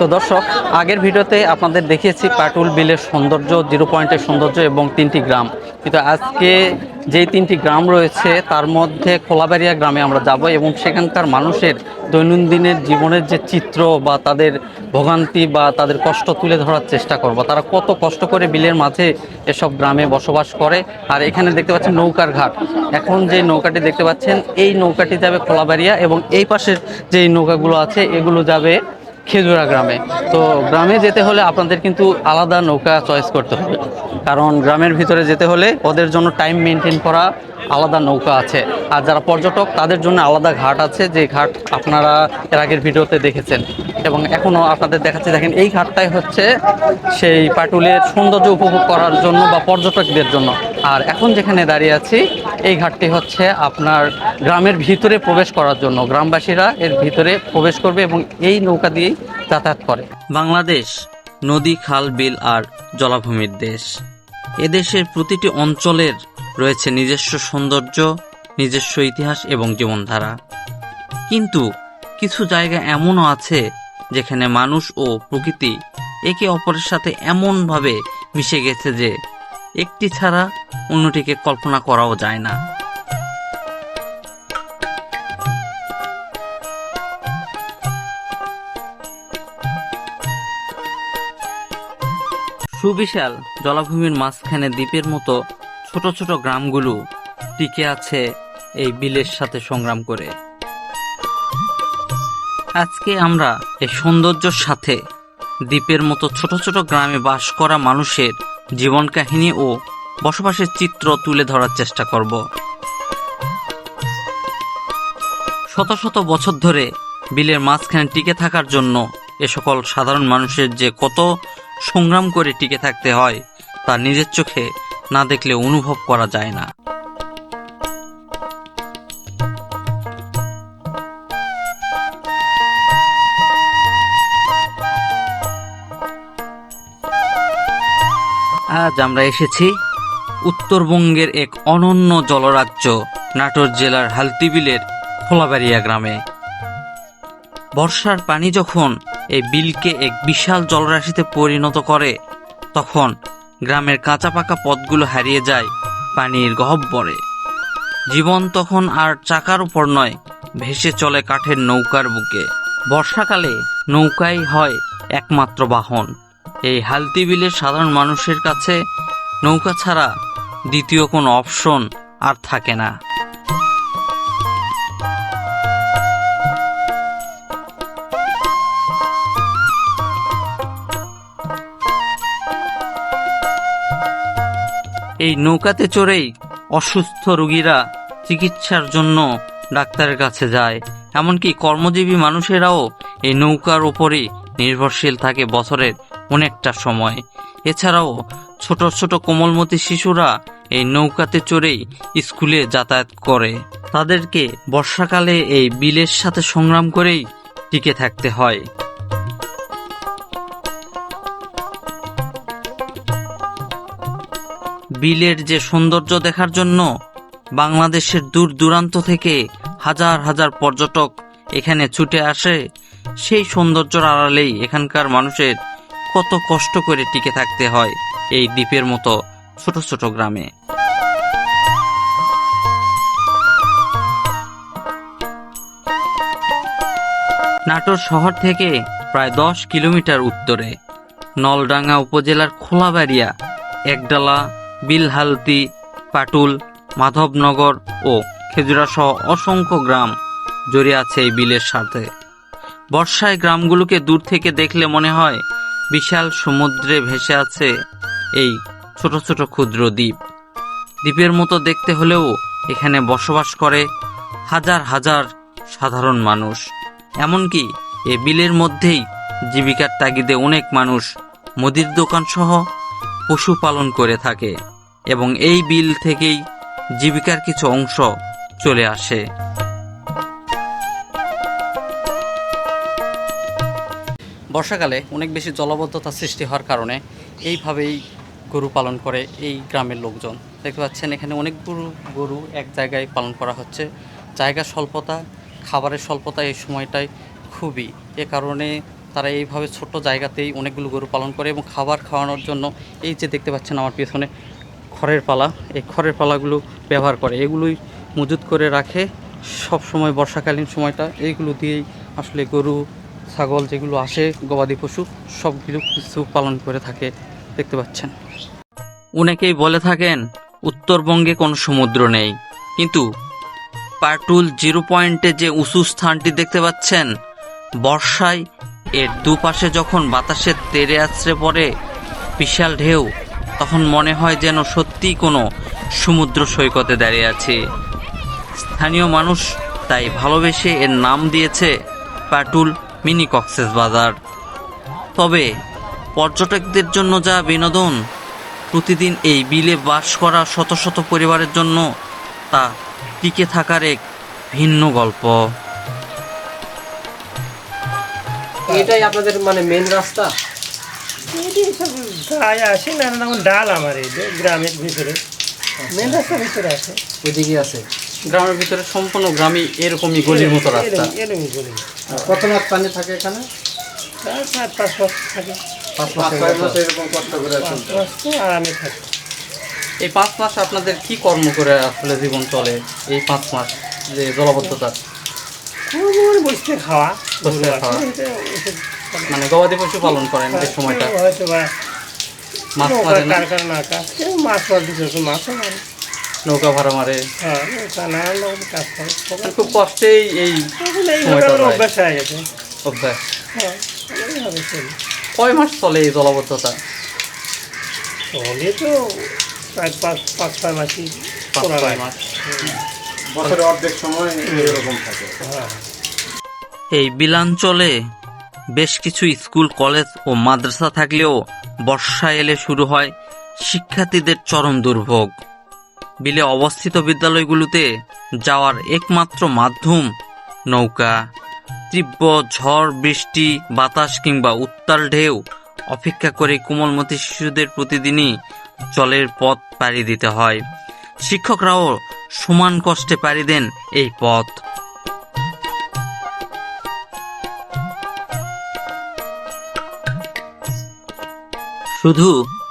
তো দর্শক, আগের ভিডিওতে আপনাদের দেখিয়েছি পাটুল বিলের সৌন্দর্য, জিরো পয়েন্টের সৌন্দর্য এবং 3টি গ্রাম। কিন্তু আজকে যেই 3টি গ্রাম রয়েছে তার মধ্যে খোলাবাড়িয়া গ্রামে আমরা যাব এবং সেখানকার মানুষের দৈনন্দিনের জীবনের যে চিত্র বা তাদের ভোগান্তি বা তাদের কষ্ট তুলে ধরার চেষ্টা করব। তারা কত কষ্ট করে বিলের মাঝে এসব গ্রামে বসবাস করে। আর এখানে দেখতে পাচ্ছেন নৌকার ঘাট। এখন যে নৌকাটি দেখতে পাচ্ছেন এই নৌকাটি যাবে খোলাবাড়িয়া এবং এই পাশের যে নৌকাগুলো আছে এগুলো যাবে খেজুরা গ্রামে। তো গ্রামে যেতে হলে আপনাদের কিন্তু আলাদা নৌকা চয়েস করতে হবে, কারণ গ্রামের ভিতরে যেতে হলে ওদের জন্য টাইম মেনটেন করা আলাদা নৌকা আছে। আর যারা পর্যটক তাদের জন্য আলাদা ঘাট আছে, যে ঘাট আপনারা এর আগের ভিডিওতে দেখেছেন এবং এখনও আপনাদের দেখাচ্ছি। দেখেন এই ঘাটটাই হচ্ছে সেই পাটুলের সৌন্দর্য উপভোগ করার জন্য বা পর্যটকদের জন্য। আর এখন যেখানে দাঁড়িয়ে আছি এই ঘাটটি হচ্ছে আপনার গ্রামের ভিতরে প্রবেশ করার জন্য। গ্রামবাসীরা এর ভিতরে প্রবেশ করবে এবং এই নৌকা দিয়েই যাতায়াত করে। বাংলাদেশ নদী, খাল, বিল আর জলাভূমির দেশ। এদেশের প্রতিটি অঞ্চলের রয়েছে নিজস্ব সৌন্দর্য, নিজস্ব ইতিহাস এবং জীবনধারা। কিন্তু কিছু জায়গা এমনও আছে যেখানে মানুষ ও প্রকৃতি একে অপরের সাথে এমনভাবে মিশে গেছে যে একটি ছাড়া অন্যটিকে কল্পনা করাও যায় না। সুবিশাল জলাভূমির মাঝখানে দ্বীপের মতো ছোট ছোট গ্রামগুলো টিকে আছে এই বিলের সাথে সংগ্রাম করে। আজকে আমরা এই সৌন্দর্যের সাথে দ্বীপের মতো ছোট ছোট গ্রামে বাস করা মানুষের জীবন কাহিনী ও বসবাসের চিত্র তুলে ধরার চেষ্টা করব। শত শত বছর ধরে বিলের মাঝখানে টিকে থাকার জন্য এ সকল সাধারণ মানুষের যে কত সংগ্রাম করে টিকে থাকতে হয় তা নিজের চোখে না দেখলে অনুভব করা যায় না। আজ আমরা এসেছি উত্তরবঙ্গের এক অনন্য জলরাজ্য নাটোর জেলার হালতিবিলের খোলাবাড়িয়া গ্রামে। বর্ষার পানি যখন এই বিলকে এক বিশাল জলরাশিতে পরিণত করে তখন গ্রামের কাঁচা পাকা পথগুলো হারিয়ে যায় পানির গহ্বরে। জীবন তখন আর চাকার উপর নয়, ভেসে চলে কাঠের নৌকার বুকে। বর্ষাকালে নৌকাই হয় একমাত্র বাহন। এই হালতি বিলের সাধারণ মানুষের কাছে নৌকা ছাড়া দ্বিতীয় কোনো অপশন আর থাকে না। এই নৌকাতে চড়েই অসুস্থ রোগীরা চিকিৎসার জন্য ডাক্তারের কাছে যায়। এমনকি কর্মজীবী মানুষেরাও এই নৌকার উপরেই নির্ভরশীল থাকে বছরের অনেকটা সময়। এছাড়াও ছোট ছোট কোমলমতি শিশুরা এই নৌকাতে চড়েই স্কুলে যাতায়াত করে। তাদেরকে বর্ষাকালে এই বিলের সাথে সংগ্রাম করেই টিকে থাকতে হয়। বিলের যে সৌন্দর্য দেখার জন্য বাংলাদেশের দূর দূরান্ত থেকে হাজার হাজার পর্যটক এখানে ছুটে আসে, সেই সৌন্দর্যের আড়ালেই এখানকার মানুষের কত কষ্ট করে টিকে থাকতে হয় এই দ্বীপের মতো ছোট ছোট গ্রামে। নাটোর শহর থেকে প্রায় 10 কিলোমিটার উত্তরে নলডাঙ্গা উপজেলার খোলাবাড়িয়া, একডালা, বিলহালতি, পাটুল, মাধবনগর ও খেজুরা সহ অসংখ্য গ্রাম জড়িয়ে আছে এই বিলের সাথে। বর্ষায় গ্রামগুলোকে দূর থেকে দেখলে মনে হয় বিশাল সমুদ্রে ভেসে আছে এই ছোট ছোট ক্ষুদ্র দ্বীপ। দ্বীপের মতো দেখতে হলেও এখানে বসবাস করে হাজার হাজার সাধারণ মানুষ। এমনকি এই বিলের মধ্যেই জীবিকার তাগিদে অনেক মানুষ মুদির দোকান সহ পশুপালন করে থাকে এবং এই বিল থেকেই জীবিকার কিছু অংশ চলে আসে। বর্ষাকালে অনেক বেশি জলাবদ্ধতা সৃষ্টি হওয়ার কারণে এইভাবেই গরু পালন করে এই গ্রামের লোকজন। দেখতে পাচ্ছেন এখানে অনেকগুলো গরু এক জায়গায় পালন করা হচ্ছে। জায়গা স্বল্পতা, খাবারের স্বল্পতা এই সময়টায় খুবই, এ কারণে তারা এইভাবে ছোট্ট জায়গাতেই অনেকগুলো গরু পালন করে এবং খাবার খাওয়ানোর জন্য এই যে দেখতে পাচ্ছেন আমার পেছনে খড়ের পালা, এই খড়ের পালাগুলো ব্যবহার করে, এগুলোই মজুত করে রাখে সব সময় বর্ষাকালীন সময়টা। এইগুলো দিয়েই আসলে গরু ছাগল যেগুলো আসে গবাদি পশু সবগুলো কিছু পালন করে থাকে, দেখতে পাচ্ছেন। অনেকেই বলে থাকেন উত্তরবঙ্গে কোনো সমুদ্র নেই, কিন্তু পাটুল 0 পয়েন্টে যে উঁচু স্থানটি দেখতে পাচ্ছেন, বর্ষায় এর দুপাশে যখন বাতাসের তেড়ে আছড়ে পড়ে বিশাল ঢেউ, তখন মনে হয় যেন সত্যিই কোনো সমুদ্র সৈকতে দাঁড়িয়ে আছে। স্থানীয় মানুষ তাই ভালোবেসে এর নাম দিয়েছে পাটুল মিনি কক্সবাজার। তবে পর্যটকদের জন্য যা বিনোদন, প্রতিদিন এই বিলে বাস করা শত শত পরিবারের জন্য তা টিকে থাকার এক ভিন্ন গল্প। এটাই আপনাদের মানে মেন রাস্তা? এটি সব গায়ে আসে না তখন ডাল আমার এই যে গ্রামের ভিতরে মেন রাস্তার ভিতরে আসে। ওইদিকে আছে গ্রামের ভিতরে সম্পূর্ণ গ্রামই এরকমই গলির মতো রাস্তা। এরকমই গলি। কত মাস পানি থাকে এখানে? তার 4-5 মাস থাকে, 5 মাস এরকম কষ্ট করে 5 মাস তো আরামে থাকে। এই 5 মাস আপনাদের কি কর্ম করে আসলে জীবন চলে? এই 5 মাস যে জলাবদ্ধতা, খুব বসতে খাওয়া, বসতে গরু খাওয়া। আছে, এটা ওষুধ মানে গবাদি পশু পালন করেন এই সময়টা, কেউ হয়তো বা মাছ নৌকা মারেন, কারখানা না কাজ, কেউ মাছ মাছ দিতে মাছও মারে। নৌকা ভাড়া মারে, হ্যাঁ, নৌকা নানান রকম কাজ করে। খুব কষ্টেই এই এখন এইভাবে সময়টা আমার যায়। অভ্যাস হয়ে গেছে। অভ্যাস। হ্যাঁ, এইভাবে চলি। কয় মাস চলে এই জলাবদ্ধতা? চলে তো প্রায় 5-6 মাসই 5-6 মাস। বছরের অর্ধেক সময় এরকম থাকে। হ্যাঁ। এই বিলাঞ্চলে বেশ কিছু স্কুল, কলেজ ও মাদ্রাসা থাকলেও বর্ষা এলে শুরু হয় শিক্ষার্থীদের চরম দুর্ভোগ। বিলে অবস্থিত বিদ্যালয়গুলোতে যাওয়ার একমাত্র মাধ্যম নৌকা। তীব্র ঝড়, বৃষ্টি, বাতাস কিংবা উত্তাল ঢেউ অপেক্ষা করে কোমলমতি শিশুদের প্রতিদিনই জলের পথ পাড়ি দিতে হয়। শিক্ষকরাও সমান কষ্টে পাড়ি দেন এই পথ। শুধু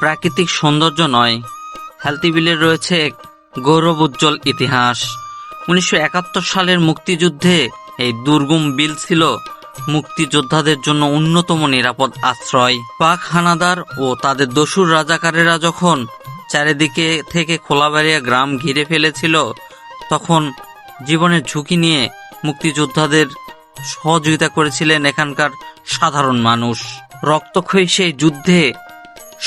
প্রাকৃতিক সৌন্দর্য নয়, হালতি বিলের রয়েছে এক গৌরব উজ্জ্বল ইতিহাস। 1971 সালের মুক্তিযুদ্ধে এই দুর্গম বিল ছিল মুক্তিযোদ্ধাদের জন্য অন্যতম নিরাপদ আশ্রয়। পাক হানাদার ও তাদের দস্যুর রাজাকারেরা যখন চারিদিকে থেকে খোলাবাড়িয়া গ্রাম ঘিরে ফেলেছিল, তখন জীবনের ঝুঁকি নিয়ে মুক্তিযোদ্ধাদের সহযোগিতা করেছিলেন এখানকার সাধারণ মানুষ। রক্তক্ষয়ী সেই যুদ্ধে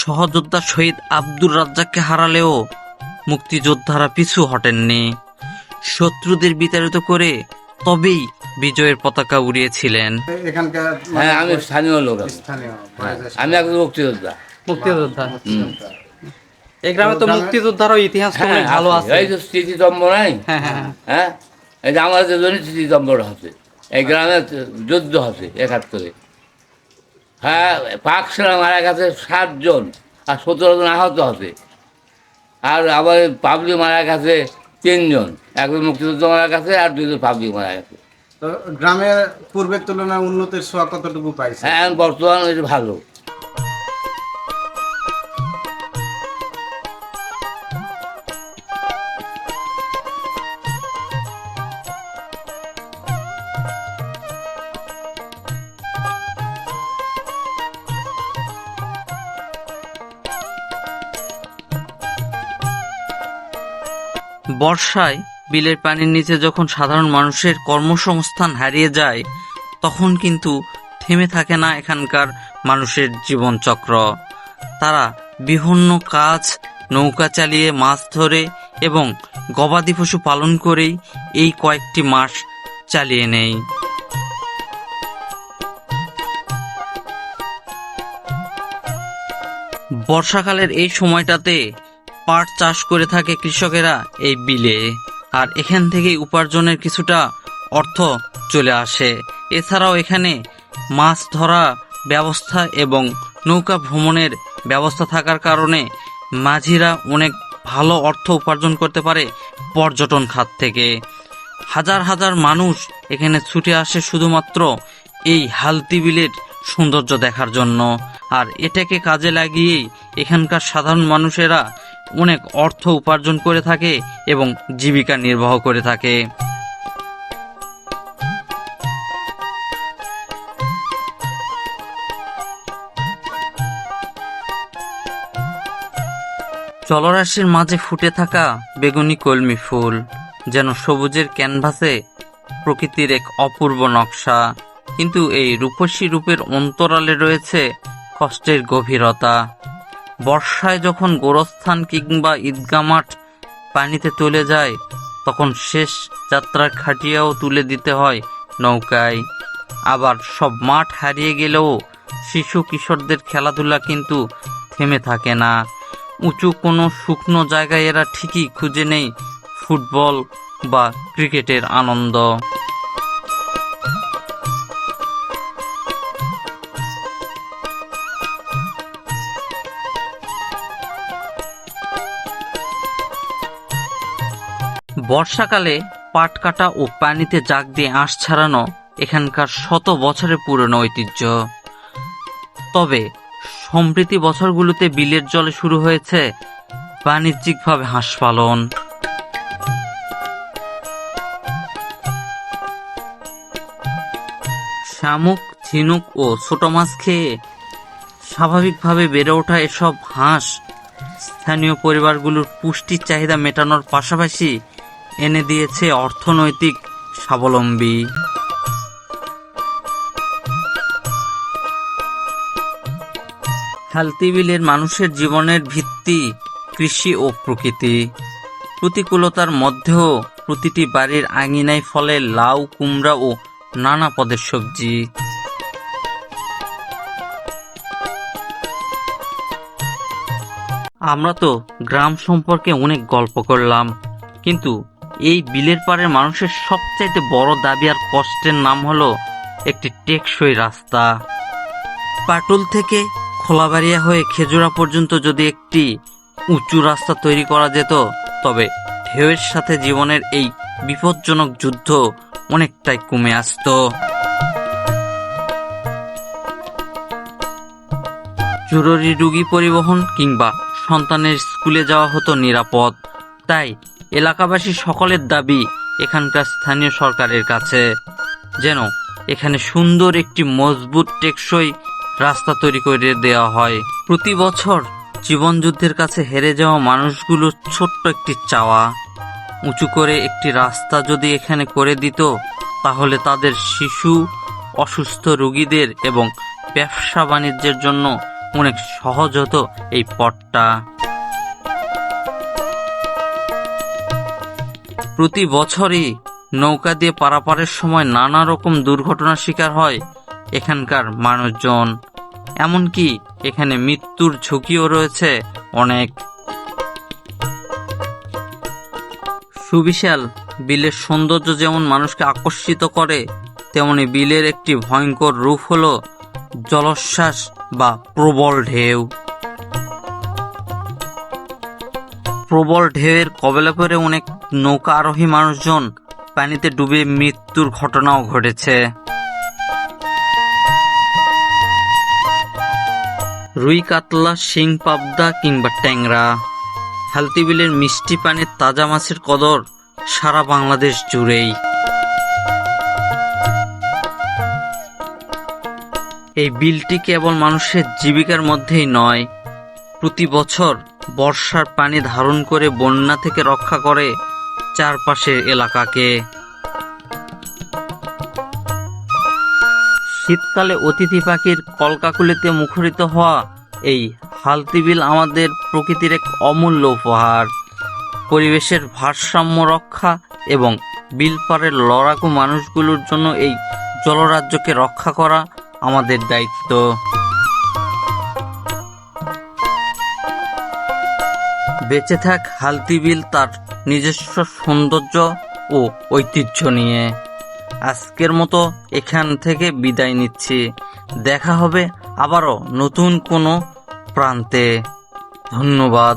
সহযোদ্ধা শহীদ আব্দুর রাজ্জাককে হারালেও মুক্তিযোদ্ধারা পিছু হটেননি। শত্রুদের বিতাড়িত করে তবেই বিজয়ের পতাকা উড়িয়েছিলেন। এখানকার হ্যাঁ, আমি স্থানীয় লোক। স্থানীয় আমি একজন মুক্তিযোদ্ধা। মুক্তিযোদ্ধা। এই গ্রামে তো মুক্তিযোদ্ধারও ইতিহাস তো অনেক ভালো আছে। এই যে স্মৃতিস্তম্ভ নাই, হ্যাঁ হ্যাঁ হ্যাঁ। হ্যাঁ, এই যে আমাদের জন্য স্মৃতিস্তম্ভটা হচ্ছে, এই গ্রামে যুদ্ধ হচ্ছে 71-এ। হ্যাঁ, পাক সেনা মারা গেছে 7 জন, আর 17 জন আহত হচ্ছে। আর আবার পাবলিক মারা গেছে 3 জন, একজন মুক্তিযোদ্ধা মারা গেছে আর 2 জন পাবলিক মারা গেছে। তো গ্রামের পূর্বের তুলনায় উন্নতির ছোঁয়া কতটুকু পাইছে? হ্যাঁ, এখন বর্তমান এটা ভালো। বর্ষায় বিলের পানির নিচে যখন সাধারণ মানুষের কর্মসংস্থান হারিয়ে যায়, তখন কিন্তু থেমে থাকে না এখানকার মানুষের জীবনচক্র। তারা বিভিন্ন কাজ, নৌকা চালিয়ে মাছ ধরে এবং গবাদি পশু পালন করেই এই কয়েকটি মাস চালিয়ে নেয়। বর্ষাকালের এই সময়টাতে পাট চাষ করে থাকে কৃষকেরা এই বিলে, আর এখান থেকেই উপার্জনের কিছুটা অর্থ চলে আসে। এছাড়াও এখানে মাছ ধরা ব্যবস্থা এবং নৌকা ভ্রমণের ব্যবস্থা থাকার কারণে মাঝিরা অনেক ভালো অর্থ উপার্জন করতে পারে পর্যটন খাত থেকে। হাজার হাজার মানুষ এখানে ছুটে আসে শুধুমাত্র এই হালতি বিলের সৌন্দর্য দেখার জন্য। আর এটাকে কাজে লাগিয়েই এখানকার সাধারণ মানুষেরা অনেক অর্থ উপার্জন করে থাকে এবং জীবিকা নির্বাহ করে থাকে। জলরাশির মাঝে ফুটে থাকা বেগুনি কলমি ফুল যেন সবুজের ক্যানভাসে প্রকৃতির এক অপূর্ব নকশা। কিন্তু এই রূপসী রূপের অন্তরালে রয়েছে কষ্টের গভীরতা। বর্ষায় যখন গোরস্থান কিংবা ঈদগাহ মাঠ পানিতে চলে যায়, তখন শেষ যাত্রার খাটিয়াও তুলে দিতে হয় নৌকায়। আবার সব মাঠ হারিয়ে গেলেও শিশু কিশোরদের খেলাধুলা কিন্তু থেমে থাকে না। উঁচু কোনো শুকনো জায়গায় এরা ঠিকই খুঁজে নেই ফুটবল বা ক্রিকেটের আনন্দ। বর্ষাকালে পাট কাটা ও পানিতে জাগ দিয়ে আঁশ ছাড়ানো এখানকার শত বছরের পুরনো ঐতিহ্য। তবে সম্প্রতি বছরগুলোতে বিলের জলে শুরু হয়েছে বাণিজ্যিকভাবে হাঁস পালন। শামুক, ঝিনুক ও ছোট মাছ খেয়ে স্বাভাবিকভাবে বেড়ে ওঠা এসব হাঁস স্থানীয় পরিবারগুলোর পুষ্টির চাহিদা মেটানোর পাশাপাশি এনে দিয়েছে অর্থনৈতিক স্বাবলম্বী। হালতি বিলের মানুষের জীবনের ভিত্তি কৃষি ও প্রকৃতি। প্রতিকূলতার মধ্যেও প্রতিটি বাড়ির আঙিনায় ফলে লাউ, কুমড়া ও নানা পদের সবজি। আমরা তো গ্রাম সম্পর্কে অনেক গল্প করলাম, কিন্তু এই বিলের পাড়ের মানুষের সবচাইতে বড় দাবি আর কষ্টের নাম হলো একটি টেকসই রাস্তা। পাটুল থেকে খোলাবাড়িয়া হয়ে খেজুরা পর্যন্ত যদি একটি উঁচু রাস্তা তৈরি করা যেত, তবে ঢেউয়ের সাথে জীবনের এই বিপজ্জনক যুদ্ধ অনেকটাই কমে আসতো। জরুরি রোগী পরিবহন কিংবা সন্তানের স্কুলে যাওয়া হতো নিরাপদ। তাই এলাকাবাসী সকলের দাবি এখানকার স্থানীয় সরকারের কাছে যেন এখানে সুন্দর একটি মজবুত টেকসই রাস্তা তৈরি করে দেওয়া হয়। প্রতি বছর জীবনযুদ্ধের কাছে হেরে যাওয়া মানুষগুলোর ছোট্ট একটি চাওয়া, উঁচু করে একটি রাস্তা যদি এখানে করে দিত, তাহলে তাদের শিশু, অসুস্থ রোগীদের এবং ব্যবসা বাণিজ্যের জন্য অনেক সহজ হতো এই পথটা। প্রতি বছরই নৌকা দিয়ে পারাপারের সময় নানা রকম দুর্ঘটনার শিকার হয় এখানকার মানুষজন। এমনকি এখানে মৃত্যুর ঝুঁকিও রয়েছে অনেক। সুবিশাল বিলের সৌন্দর্য যেমন মানুষকে আকর্ষিত করে, তেমনি বিলের একটি ভয়ঙ্কর রূপ হলো জলোচ্ছ্বাস বা প্রবল ঢেউ। প্রবল ঢেউয়ের কবলে পড়ে অনেক নৌকা আরোহী মানুষজন পানিতে ডুবে মৃত্যুর ঘটনাও ঘটেছে। রুই, কাতলা, শিং, পাবদা কিংবা ট্যাংরা, হালতি বিলের মিষ্টি পানির তাজা মাছের কদর সারা বাংলাদেশ জুড়েই। এই বিলটি কেবল মানুষের জীবিকার মধ্যেই নয়, প্রতি বছর বর্ষার পানি ধারণ করে বন্যা থেকে রক্ষা করে চারপাশের এলাকাকে। শীতকালে অতিথি পাখির কলকাকুলিতে মুখরিত হওয়া এই হালতি বিল আমাদের প্রকৃতির এক অমূল্য উপহার। পরিবেশের ভারসাম্য রক্ষা এবং বিলপাড়ের লড়াকু মানুষগুলোর জন্য এই জলরাজ্যকে রক্ষা করা আমাদের দায়িত্ব। বেঁচে থাক হালতি বিল তার নিজস্ব সৌন্দর্য ও ঐতিহ্য নিয়ে। আজকের মতো এখান থেকে বিদায় নিচ্ছি। দেখা হবে আবারও নতুন কোনো প্রান্তে। ধন্যবাদ।